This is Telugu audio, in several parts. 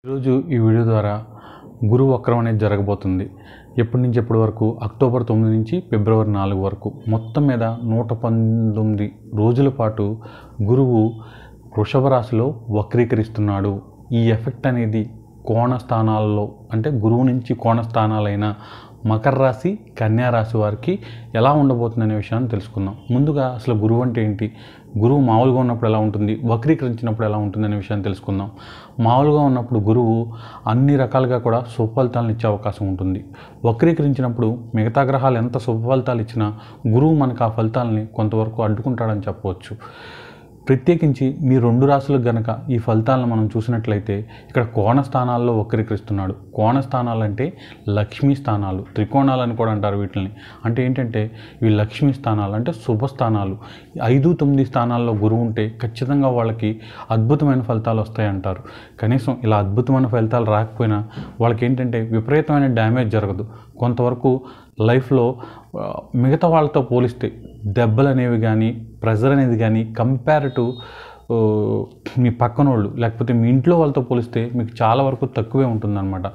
ఈరోజు ఈ వీడియో ద్వారా గురువు వక్రం అనేది జరగబోతుంది. ఎప్పటి నుంచి ఎప్పటి వరకు? అక్టోబర్ 9 నుంచి ఫిబ్రవరి 4 వరకు మొత్తం మీద 119 రోజుల పాటు గురువు వృషభ రాశిలో వక్రీకరిస్తున్నాడు. ఈ ఎఫెక్ట్ అనేది కోణ స్థానాల్లో అంటే గురువు నుంచి కోణ స్థానాలైన మకర రాశి, కన్యా రాశి వారికి ఎలా ఉండబోతుందనే విషయాన్ని తెలుసుకుందాం. ముందుగా అసలు గురువు అంటే ఏంటి, గురువు మామూలుగా ఉన్నప్పుడు ఎలా ఉంటుంది, వక్రీకరించినప్పుడు ఎలా ఉంటుంది అనే విషయాన్ని తెలుసుకుందాం. మామూలుగా ఉన్నప్పుడు గురువు అన్ని రకాలుగా కూడా శుభ ఫలితాలను ఇచ్చే అవకాశం ఉంటుంది. వక్రీకరించినప్పుడు మిగతా గ్రహాలు ఎంత శుభ ఫలితాలు ఇచ్చినా గురువు మనకు ఆ ఫలితాలని కొంతవరకు అడ్డుకుంటాడని చెప్పవచ్చు. ప్రత్యేకించి మీ 2 రాశులకు గనక ఈ ఫలితాలను మనం చూసినట్లయితే ఇక్కడ కోణ స్థానాల్లో వక్రీకరిస్తున్నాడు. కోణ స్థానాలు అంటే లక్ష్మీ స్థానాలు, త్రికోణాలని కూడా అంటారు వీటిని. అంటే ఏంటంటే ఇవి లక్ష్మీ స్థానాలు అంటే శుభ స్థానాలు. 5, 9 స్థానాల్లో గురువు ఉంటే ఖచ్చితంగా వాళ్ళకి అద్భుతమైన ఫలితాలు వస్తాయంటారు. కనీసం ఇలా అద్భుతమైన ఫలితాలు రాకపోయినా వాళ్ళకి ఏంటంటే విపరీతమైన డ్యామేజ్ జరగదు. కొంతవరకు లైఫ్లో మిగతా వాళ్ళతో పోలిస్తే దెబ్బలు అనేవి కానీ, ప్రెజర్ అనేది కానీ కంపేర్ టు మీ పక్కన వాళ్ళు లేకపోతే మీ ఇంట్లో వాళ్ళతో పోలిస్తే మీకు చాలా వరకు తక్కువే ఉంటుందన్నమాట.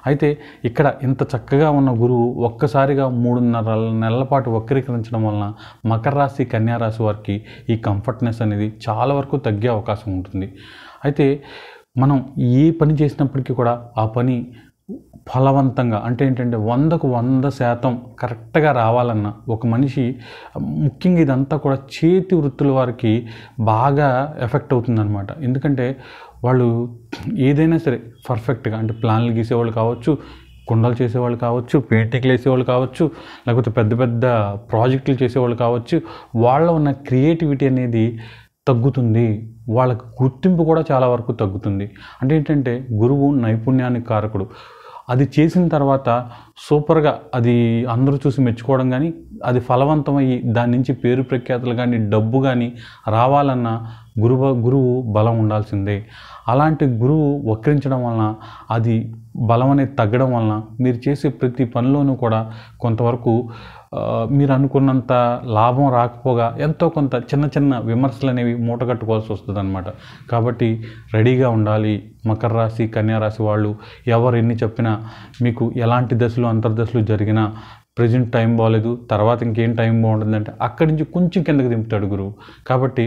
అయితే ఇక్కడ ఇంత చక్కగా ఉన్న గురువు ఒక్కసారిగా 3.5 నెలల పాటు వక్రీకరించడం వలన మకర రాశి, కన్యా రాశి వారికి ఈ కంఫర్ట్నెస్ అనేది చాలా వరకు తగ్గే అవకాశం ఉంటుంది. అయితే మనం ఏ పని చేసినప్పటికీ కూడా ఆ పని ఫలవంతంగా అంటే ఏంటంటే 100కు 100% కరెక్ట్గా రావాలన్న ఒక మనిషి, ముఖ్యంగా ఇదంతా కూడా చేతి వృత్తుల వారికి బాగా ఎఫెక్ట్ అవుతుందన్నమాట. ఎందుకంటే వాళ్ళు ఏదైనా సరే పర్ఫెక్ట్గా అంటే ప్లాన్లు గీసేవాళ్ళు కావచ్చు, కుండలు చేసేవాళ్ళు కావచ్చు, పెయింటింగ్లు వేసేవాళ్ళు కావచ్చు, లేకపోతే పెద్ద పెద్ద ప్రాజెక్టులు చేసేవాళ్ళు కావచ్చు, వాళ్ళ ఉన్న క్రియేటివిటీ అనేది తగ్గుతుంది. వాళ్ళకి గుర్తింపు కూడా చాలా వరకు తగ్గుతుంది. అంటే ఏంటంటే గురువు నైపుణ్యానికి కారకుడు. అది చేసిన తర్వాత సూపర్గా అది అందరూ చూసి మెచ్చుకోవడం కానీ, అది ఫలవంతమయ్యి దాని నుంచి పేరు ప్రఖ్యాతులు కానీ, డబ్బు కానీ రావాలన్నా గురువు బలం ఉండాల్సిందే. అలాంటి గురువు వక్రించడం వలన అది బలం అనేది తగ్గడం వలన మీరు చేసే ప్రతి పనిలోనూ కూడా కొంతవరకు మీరు అనుకున్నంత లాభం రాకపోగా ఎంతో కొంత చిన్న చిన్న విమర్శలు అనేవి మూటగట్టుకోవాల్సి వస్తుంది అన్నమాట. కాబట్టి రెడీగా ఉండాలి. మకర రాశి, కన్యా రాశి వాళ్ళు ఎవరు ఎన్ని చెప్పినా, మీకు ఎలాంటి దశలు అంతర్దశలు జరిగినా ప్రజెంట్ టైం బాగలేదు, తర్వాత ఇంకేం టైం బాగుంటుందంటే అక్కడి నుంచి కొంచెం కిందకి దింపుతాడు గురువు. కాబట్టి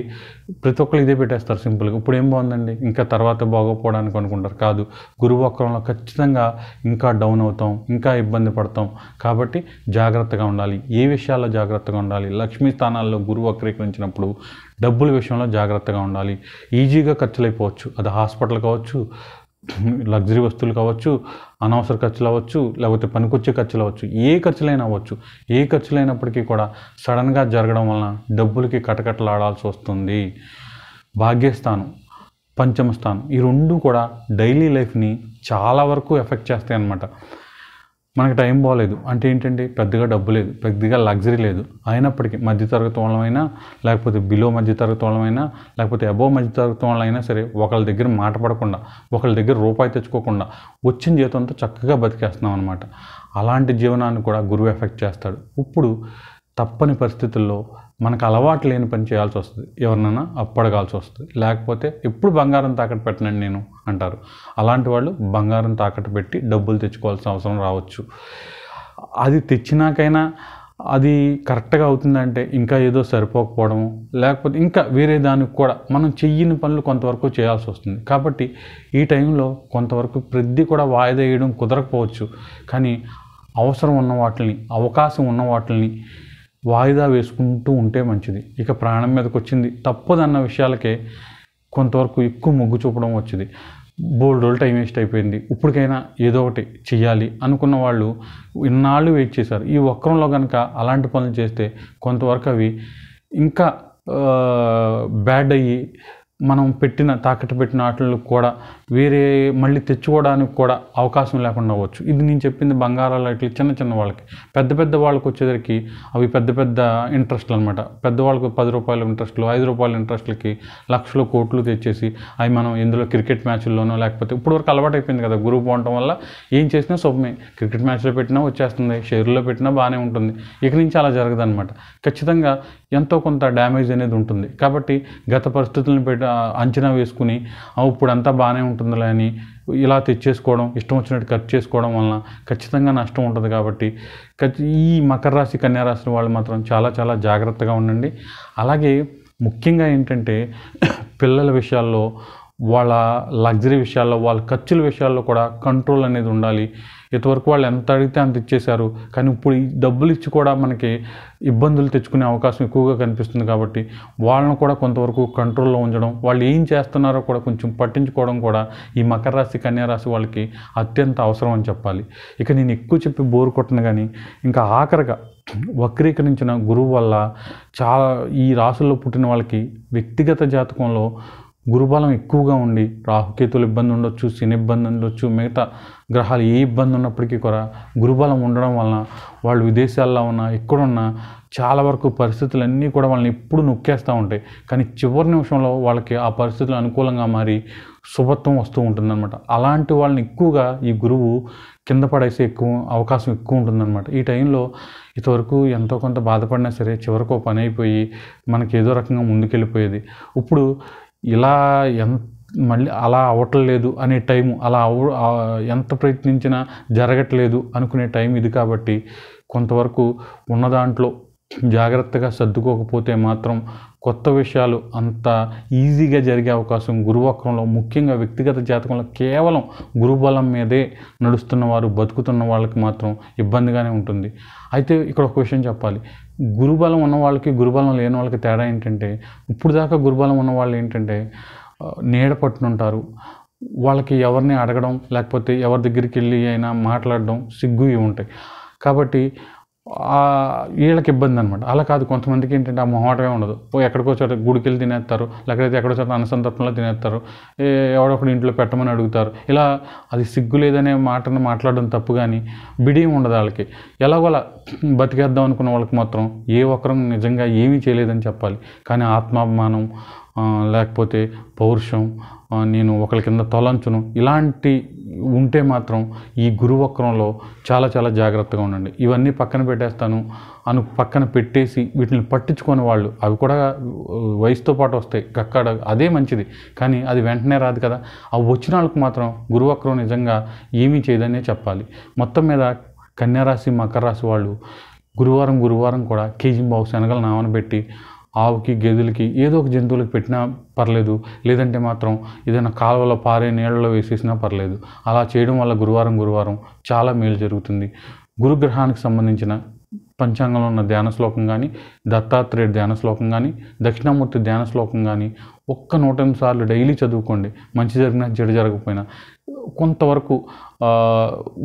ప్రతి ఒక్కరు ఇదే పెట్టేస్తారు సింపుల్గా. ఇప్పుడు ఏం బాగుందండి ఇంకా తర్వాత బాగోపోవడానికి అనుకుంటారు. కాదు, గురువు వక్రంలో ఖచ్చితంగా ఇంకా డౌన్ అవుతాం, ఇంకా ఇబ్బంది పడతాం. కాబట్టి జాగ్రత్తగా ఉండాలి. ఏ విషయాల్లో జాగ్రత్తగా ఉండాలి? లక్ష్మీ స్థానాల్లో గురువు వక్రీకరించినప్పుడు డబ్బుల విషయంలో జాగ్రత్తగా ఉండాలి. ఈజీగా ఖర్చులు అయిపోవచ్చు. అది హాస్పిటల్ కావచ్చు, లగ్జరీ వస్తువులు కావచ్చు, అనవసర ఖర్చులు అవ్వచ్చు, లేకపోతే పనికొచ్చే ఖర్చులు అవ్వచ్చు, ఏ ఖర్చులైనా అవ్వచ్చు. ఏ ఖర్చులైనప్పటికీ కూడా సడన్గా జరగడం వలన డబ్బులకి కటకటలాడాల్సి వస్తుంది. భాగ్యస్థానం, పంచమ స్థానం ఈ 2 కూడా డైలీ లైఫ్ని చాలా వరకు ఎఫెక్ట్ చేస్తాయి అన్నమాట. మనకి టైం బాగలేదు అంటే ఏంటంటే పెద్దగా డబ్బు లేదు, పెద్దగా లగ్జరీ లేదు, అయినప్పటికీ మధ్యతరగతి వాళ్ళమైనా, లేకపోతే బిలో మధ్యతరగతి వాళ్ళమైనా, లేకపోతే అబోవ్ మధ్యతరగతి వాళ్ళైనా సరే ఒకళ్ళ దగ్గర మాట పడకుండా, ఒకళ్ళ దగ్గర రూపాయి తెచ్చుకోకుండా వచ్చిన జీతంతో చక్కగా బతికేస్తున్నాం అనమాట. అలాంటి జీవనాన్ని కూడా గురువు ఎఫెక్ట్ చేస్తాడు. ఇప్పుడు తప్పని పరిస్థితుల్లో మనకు అలవాటు లేని పని చేయాల్సి వస్తుంది. ఎవరినైనా అప్పడగాల్సి వస్తుంది. లేకపోతే ఎప్పుడు బంగారం తాకట్టు పెట్టనండి నేను అంటారు. అలాంటి వాళ్ళు బంగారం తాకట్టు పెట్టి డబ్బులు తెచ్చుకోవాల్సిన అవసరం రావచ్చు. అది తెచ్చినాకైనా అది కరెక్ట్గా అవుతుందంటే ఇంకా ఏదో సరిపోకపోవడం, లేకపోతే ఇంకా వేరే దానికి కూడా మనం చెయ్యని పనులు కొంతవరకు చేయాల్సి వస్తుంది. కాబట్టి ఈ టైంలో కొంతవరకు ప్రతి కూడా వాయిదా వేయడం కుదరకపోవచ్చు. కానీ అవసరం ఉన్న వాటిని, అవకాశం ఉన్న వాటిని వాయిదా వేసుకుంటూ ఉంటే మంచిది. ఇక ప్రాణం మీదకి వచ్చింది తప్పదన్న విషయాలకే కొంతవరకు ఎక్కువ మొగ్గు చూపడం వచ్చింది. బోల్డ్ రోజులు టైం వేస్ట్ అయిపోయింది, ఇప్పటికైనా ఏదో ఒకటి చెయ్యాలి అనుకున్న వాళ్ళు ఇన్నాళ్ళు వెయిట్ చేశారు. ఈ వక్రంలో కనుక అలాంటి పనులు చేస్తే కొంతవరకు అవి ఇంకా బ్యాడ్ అయ్యి మనం తాకట్టు పెట్టిన వాటిల్లో కూడా వేరే మళ్ళీ తెచ్చుకోవడానికి కూడా అవకాశం లేకుండా అవ్వచ్చు. ఇది నేను చెప్పింది బంగారాలు ఇట్లా చిన్న చిన్న వాళ్ళకి. పెద్ద పెద్ద వాళ్ళకి వచ్చేసరికి అవి పెద్ద పెద్ద ఇంట్రెస్ట్లు అనమాట. పెద్దవాళ్ళకు 10 రూపాయల ఇంట్రెస్ట్లు, 5 రూపాయల ఇంట్రెస్ట్లకి లక్షలు కోట్లు తెచ్చేసి అవి మనం ఎందులో క్రికెట్ మ్యాచ్ల్లోనో లేకపోతే ఇప్పటివరకు అలవాటు అయిపోయింది కదా గురువు పోవడం వల్ల. ఏం చేసినా శుభమే. క్రికెట్ మ్యాచ్లో పెట్టినా వచ్చేస్తుంది, షేర్లో పెట్టినా బాగానే ఉంటుంది. ఇక నుంచి అలా జరగదనమాట. ఖచ్చితంగా ఎంతో కొంత డ్యామేజ్ అనేది ఉంటుంది. కాబట్టి గత పరిస్థితులను అంచనా వేసుకుని ఇప్పుడు అంతా బాగానే ఉంటుందిలే అని ఇలా తెచ్చేసుకోవడం, ఇష్టం వచ్చినట్టు ఖర్చు చేసుకోవడం వలన ఖచ్చితంగా నష్టం ఉంటుంది. కాబట్టి ఈ మకర రాశి, కన్యా రాశి వాళ్ళు మాత్రం చాలా చాలా జాగ్రత్తగా ఉండండి. అలాగే ముఖ్యంగా ఏంటంటే పిల్లల విషయాల్లో, వాళ్ళ లగ్జరీ విషయాల్లో, వాళ్ళ ఖర్చుల విషయాల్లో కూడా కంట్రోల్ అనేది ఉండాలి. ఇంతవరకు వాళ్ళు ఎంత అడిగితే అంత ఇచ్చేశారు, కానీ ఇప్పుడు ఈ డబ్బులు ఇచ్చి కూడా మనకి ఇబ్బందులు తెచ్చుకునే అవకాశం ఎక్కువగా కనిపిస్తుంది. కాబట్టి వాళ్ళను కూడా కొంతవరకు కంట్రోల్లో ఉంచడం, వాళ్ళు ఏం చేస్తున్నారో కూడా కొంచెం పట్టించుకోవడం కూడా ఈ మకర రాశి, కన్యా రాశి వాళ్ళకి అత్యంత అవసరం అని చెప్పాలి. ఇక నేను ఎక్కువ చెప్పి బోరు కొట్టను, కానీ ఇంకా ఆఖరిగా వక్రీకరించిన గురువు వల్ల చాలా ఈ రాశుల్లో పుట్టిన వాళ్ళకి వ్యక్తిగత జాతకంలో గురుబలం ఎక్కువగా ఉండి రాహుకేతులు ఇబ్బంది ఉండొచ్చు, శని ఇబ్బంది ఉండొచ్చు, మిగతా గ్రహాలు ఏ ఇబ్బంది ఉన్నప్పటికీ కూడా గురుబలం ఉండడం వలన వాళ్ళు విదేశాల్లో ఉన్నా ఎక్కడున్నా చాలా వరకు పరిస్థితులన్నీ కూడా వాళ్ళని ఎప్పుడు నొక్కేస్తూ ఉంటాయి. కానీ చివరి నిమిషంలో వాళ్ళకి ఆ పరిస్థితులు అనుకూలంగా మారి శుభత్వం వస్తూ ఉంటుందన్నమాట. అలాంటి వాళ్ళని ఎక్కువగా ఈ గురువు కింద పడేసే అవకాశం ఎక్కువ ఉంటుందన్నమాట. ఈ టైంలో ఇంతవరకు ఎంతో కొంత బాధపడినా సరే చివరకు పని అయిపోయి మనకి ఏదో రకంగా ముందుకెళ్ళిపోయేది. ఇప్పుడు ఇలా మళ్ళీ అలా అవ్వట్లేదు అనే టైము, అలా ఎంత ప్రయత్నించినా జరగట్లేదు అనుకునే టైం ఇది. కాబట్టి కొంతవరకు ఉన్న దాంట్లో జాగ్రత్తగా సర్దుకోకపోతే మాత్రం కొత్త విషయాలు అంత ఈజీగా జరిగే అవకాశం గురువక్రంలో, ముఖ్యంగా వ్యక్తిగత జాతకంలో కేవలం గురుబలం మీదే నడుస్తున్న వారు, బతుకుతున్న వాళ్ళకి మాత్రం ఇబ్బందిగానే ఉంటుంది. అయితే ఇక్కడ ఒక విషయం చెప్పాలి. గురుబలం ఉన్న వాళ్ళకి, గురుబలం లేని వాళ్ళకి తేడా ఏంటంటే, ఇప్పుడు దాకా గురుబలం ఉన్న వాళ్ళు ఏంటంటే నీడ పట్టునుంటారు. వాళ్ళకి ఎవరిని అడగడం, లేకపోతే ఎవరి దగ్గరికి వెళ్ళి అయినా మాట్లాడడం సిగ్గు ఇవి ఉంటాయి. కాబట్టి వీళ్ళకి ఇబ్బంది అనమాట. అలా కాదు, కొంతమందికి ఏంటంటే ఆ మొహమాటమే ఉండదు. ఎక్కడికో చోట గుడికి వెళ్ళి తినేస్తారు, లేకపోతే ఎక్కడో చోట అన్నసంతర్పణలో తినేస్తారు, ఎవడొకటి ఇంట్లో పెట్టమని అడుగుతారు. ఇలా అది సిగ్గు లేదనే మాటను మాట్లాడడం తప్పు, కానీ బిడియం ఉండదు వాళ్ళకి. ఎలాగోలా బతికేద్దాం అనుకున్న వాళ్ళకి మాత్రం ఏ ఒక్కరం నిజంగా ఏమీ చేయలేదని చెప్పాలి. కానీ ఆత్మాభిమానం, లేకపోతే పౌరుషం, నేను ఒకరి కింద తొలంచును, ఇలాంటి ఉంటే మాత్రం ఈ గురువక్రంలో చాలా చాలా జాగ్రత్తగా ఉండండి. ఇవన్నీ పక్కన పెట్టేస్తాను పక్కన పెట్టేసి వీటిని పట్టించుకొని వాళ్ళు, అవి కూడా వయసుతో పాటు వస్తాయి, అక్కడ అదే మంచిది, కానీ అది వెంటనే రాదు కదా. అవి వచ్చిన వాళ్ళకి మాత్రం గురువక్రం నిజంగా ఏమీ చేయదనే చెప్పాలి. మొత్తం మీద కన్యారాశి, మకర రాశి వాళ్ళు గురువారం కూడా కేజీ-బావు శనగలు నానబెట్టి ఆవుకి, గేదెలకి, ఏదో ఒక జంతువులకు పెట్టినా పర్లేదు, లేదంటే మాత్రం ఏదైనా కాలువలో పారే నీళ్ళలో వేసేసినా పర్లేదు. అలా చేయడం వల్ల గురువారం చాలా మేలు జరుగుతుంది. గురుగ్రహానికి సంబంధించిన పంచాంగంలో ఉన్న ధ్యాన శ్లోకం కానీ, దత్తాత్రేయ ధ్యాన శ్లోకం కానీ, దక్షిణామూర్తి ధ్యాన శ్లోకం కానీ ఒక్క 108 సార్లు డైలీ చదువుకోండి. మంచి జరిగినా చెడు జరగకపోయినా కొంతవరకు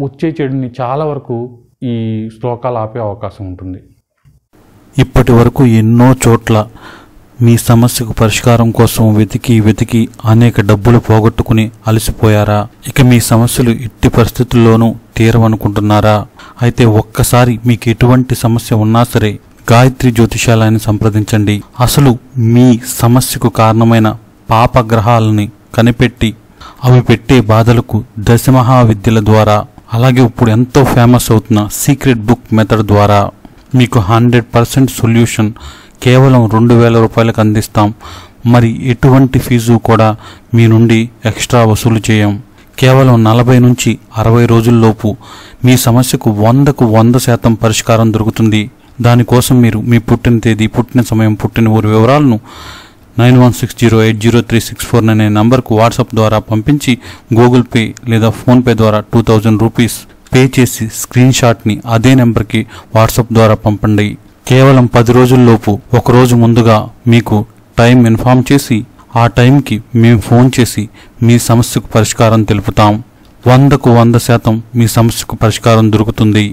వచ్చే చెడుని చాలా వరకు ఈ శ్లోకాలు ఆపే అవకాశం ఉంటుంది. ఇప్పటి వరకు ఎన్నో చోట్ల మీ సమస్యకు పరిష్కారం కోసం వెతికి అనేక డబ్బులు పోగొట్టుకుని అలసిపోయారా? ఇక మీ సమస్యలు ఎట్టి పరిస్థితుల్లోనూ తీరవనుకుంటున్నారా? అయితే ఒక్కసారి మీకు ఎటువంటి సమస్య ఉన్నా సరే గాయత్రి జ్యోతిషాలయాన్ని సంప్రదించండి. అసలు మీ సమస్యకు కారణమైన పాపగ్రహాలని కనిపెట్టి అవి పెట్టే బాధలకు దశమహావిద్యల ద్వారా, అలాగే ఇప్పుడు ఎంతో ఫేమస్ అవుతున్న సీక్రెట్ బుక్ మెథడ్ ద్వారా మీకు 100% సొల్యూషన్ కేవలం 2000 రూపాయలకు అందిస్తాం. మరి ఎటువంటి ఫీజు కూడా మీ నుండి ఎక్స్ట్రా వసూలు చేయం. కేవలం 40 నుంచి 60 రోజుల్లోపు మీ సమస్యకు 100కు 100% పరిష్కారం దొరుకుతుంది. దానికోసం మీరు మీ పుట్టిన తేదీ, పుట్టిన సమయం, పుట్టిన ఊరి వివరాలను 9160803649 అనే నంబర్కు వాట్సాప్ ద్వారా పంపించి గూగుల్ పే లేదా ఫోన్పే ద్వారా 2000 రూపీస్ పే చేసి స్క్రీన్ షాట్ని అదే నెంబర్కి వాట్సాప్ ద్వారా పంపండి. కేవలం 10 రోజుల్లోపు, ఒకరోజు ముందుగా మీకు టైం ఇన్ఫామ్ చేసి ఆ టైంకి మేము ఫోన్ చేసి మీ సమస్యకు పరిష్కారం తెలుపుతాం. 100కు 100% మీ సమస్యకు పరిష్కారం దొరుకుతుంది.